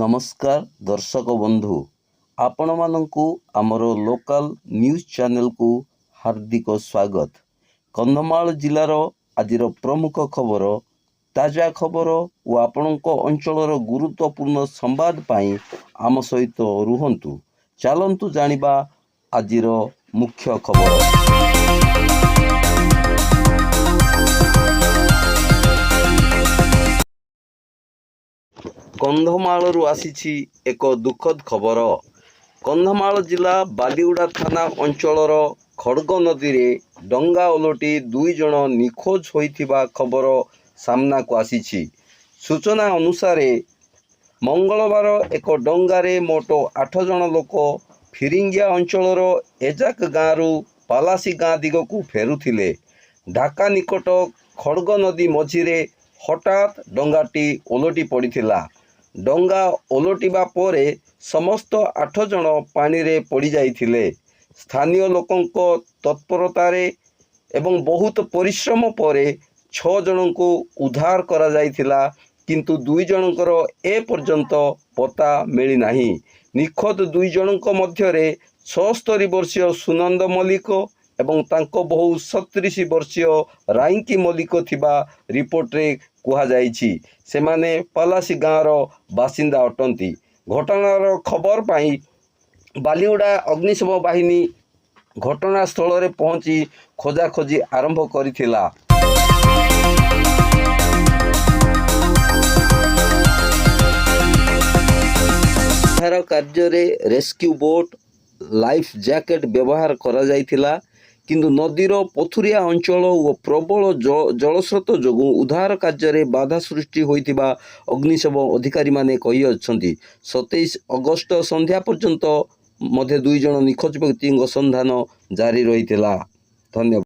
नमस्कार दर्शक बंधु आपण मानंकु आमर लोकल न्यूज चैनल को हार्दिक स्वागत। कंधमाल जिलार आजिर प्रमुख खबर ताजा खबर और आपणक अंचलर गुरुत्वपूर्ण संवाद पाई आम सहित रुहंतु। चलंतु जानिबा आजिर मुख्य खबर। कंधमालरू आसीछि एक दुखद खबर। कंधमाल जिला बालीउडा थाना अंचलर खड़ग नदी रे डंगा ओलटी 2 जण निखोज होइथिबा खबर सामना को आसीछि। सूचना अनुसार मंगलवार एक डंगारे मोट 8 जण लोक फिरिंगिया अंचलर एजाक गाँरु पालासी गाँ दिगकू फेरुथिले। ढाका निकट खड़ग नदी मझिरे हठात डंगाटी ओलटी पड़िथिला। डंगा ओलटिबा परे समस्त 8 जण पानी रे पड़ी जाइथिले। स्थानीय लोकंको तत्परतारे एवं बहुत परिश्रम परे 6 जन को उद्धार करा जाइथिला, किंतु 2 जनकर ए पर्यंत पता मिली नाही। निखोज 2 जनक मध्यरे 76 वर्षीय सुनंद मल्लिक एवं तांको बहु 37 वर्षीय राइंकी मल्लिक थिबा रिपोर्ट रे कुहा जाइछि। सेमाने पलासी गाँवर बासिंदा अटंती। घटनार खबर पाई बालीउडा अग्निशम बाहिनी घटनास्थल रे पहुंची खोजाखोजी आरंभ करिथिला। उद्धार कार्य रे रेस्क्यू बोट लाइफ जैकेट व्यवहार करा जाइथिला, किंतु नदीर पथुरिया अंचल और प्रबल जलस्रोत जोगु उद्धार कार्य रे बाधा सृष्टि होइथिबा अग्निशम अधिकारी माने कहि अछंती। 27 अगस्त संध्या पर्यंत मध्य 2 जण निखोज व्यक्ति संधान जारी रहिथिला। धन्यवाद।